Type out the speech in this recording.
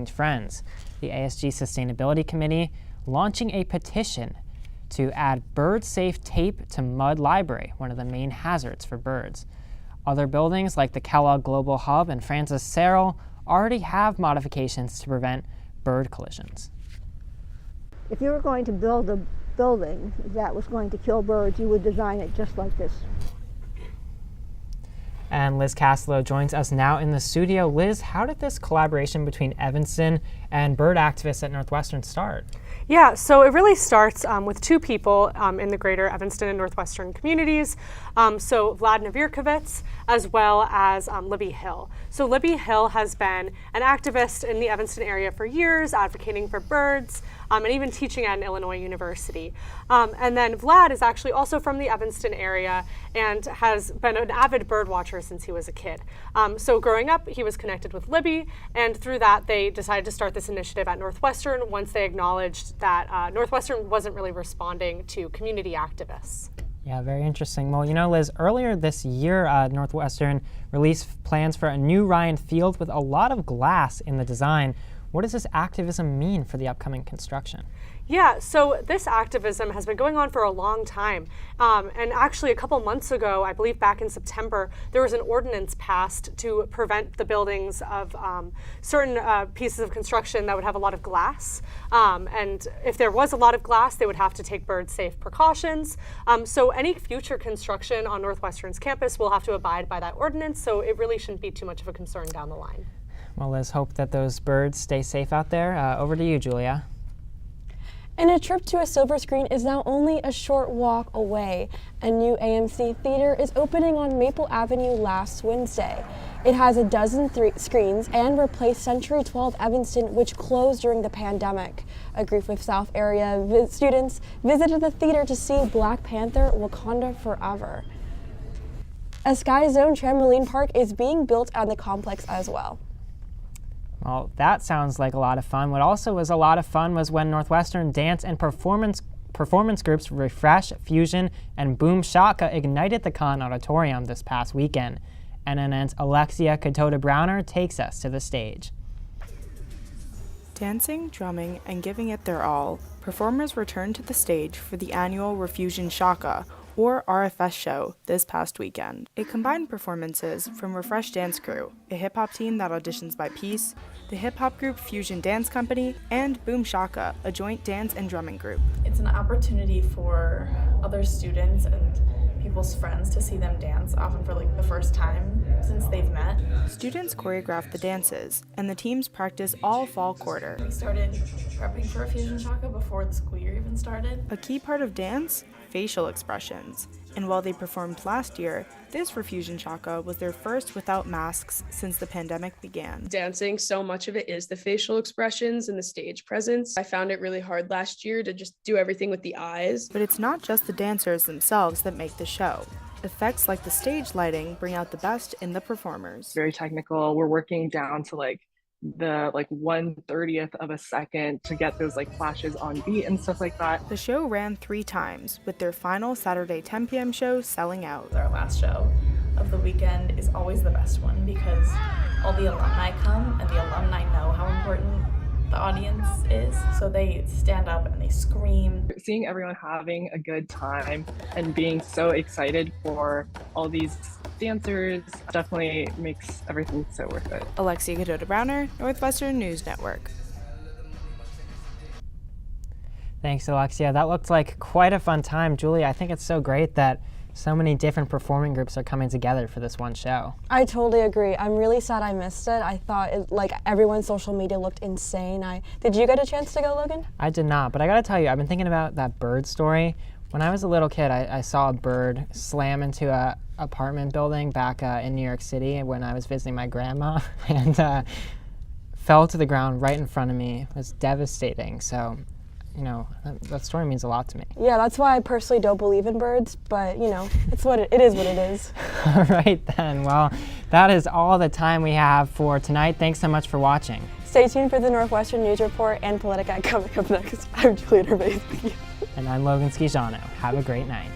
Exchange Friends, the ASG Sustainability Committee, launching a petition to add bird-safe tape to Mud Library, one of the main hazards for birds. Other buildings like the Kellogg Global Hub and Francis Serral already have modifications to prevent bird collisions. If you were going to build a building that was going to kill birds, you would design it just like this. And Liz Castelo joins us now in the studio. Liz, how did this collaboration between Evanston and bird activists at Northwestern start? Yeah, so it really starts with two people in the greater Evanston and Northwestern communities. So Vlad Navirkovitz as well as Libby Hill. So Libby Hill has been an activist in the Evanston area for years, advocating for birds and even teaching at an Illinois university. And then Vlad is actually also from the Evanston area and has been an avid bird watcher since he was a kid. So growing up, he was connected with Libby, and through that they decided to start this initiative at Northwestern once they acknowledged that Northwestern wasn't really responding to community activists. Yeah, very interesting. Well, you know, Liz, earlier this year, Northwestern released plans for a new Ryan Field with a lot of glass in the design. What does this activism mean for the upcoming construction? Yeah, so this activism has been going on for a long time. And actually a couple months ago, I believe back in September, there was an ordinance passed to prevent the buildings of certain pieces of construction that would have a lot of glass. And if there was a lot of glass, they would have to take bird-safe precautions. So any future construction on Northwestern's campus will have to abide by that ordinance, so it really shouldn't be too much of a concern down the line. Well, Liz, hope that those birds stay safe out there. Over to you, Julia. And a trip to a silver screen is now only a short walk away. A new AMC theater is opening on Maple Avenue last Wednesday. It has a dozen screens and replaced Century 12 Evanston, which closed during the pandemic. A group of South area students visited the theater to see Black Panther: Wakanda Forever. A Sky Zone trampoline park is being built on the complex as well. Well, that sounds like a lot of fun. What also was a lot of fun was when Northwestern dance and performance groups Refresh, Fusion, and Boom Shaka ignited the Kahn Auditorium this past weekend. NNN's Alexia Katota-Browner takes us to the stage. Dancing, drumming, and giving it their all, performers returned to the stage for the annual Refusion Shaka, or RFS show, this past weekend. It combined performances from Refresh Dance Crew, a hip-hop team that auditions by piece, the hip-hop group Fusion Dance Company, and Boom Shaka, a joint dance and drumming group. It's an opportunity for other students and people's friends to see them dance, often for like the first time since they've met. Students choreograph the dances, and the teams practice all fall quarter. We started prepping for a Fusion Shaka before the school year even started. A key part of dance? Facial expressions. And while they performed last year, this Refusion Shaka was their first without masks since the pandemic began. Dancing, so much of it is the facial expressions and the stage presence. I found it really hard last year to just do everything with the eyes. But it's not just the dancers themselves that make the show. Effects like the stage lighting bring out the best in the performers. Very technical. We're working down to the 1/30th of a second to get those flashes on beat and stuff like that. The show ran 3 times, with their final Saturday 10 p.m. show selling out. Our last show of the weekend is always the best one because all the alumni come and the alumni know how important the audience is, so they stand up and they scream. Seeing everyone having a good time and being so excited for all these dancers definitely makes everything so worth it. Alexia Katota-Browner, Northwestern News Network. Thanks, Alexia. That looked like quite a fun time. Julie, I think it's so great that so many different performing groups are coming together for this one show. I totally agree. I'm really sad I missed it. I thought everyone's social media looked insane. Did you get a chance to go, Logan? I did not, but I gotta tell you, I've been thinking about that bird story. When I was a little kid, I saw a bird slam into a apartment building back in New York City when I was visiting my grandma and fell to the ground right in front of me. It was devastating. So, that story means a lot to me. Yeah, that's why I personally don't believe in birds, but it's it is what it is. All right then, well, that is all the time we have for tonight. Thanks so much for watching. Stay tuned for the Northwestern News Report and Politica coming up next. I'm Julia Nervais. And I'm Logan Schijano. Have a great night.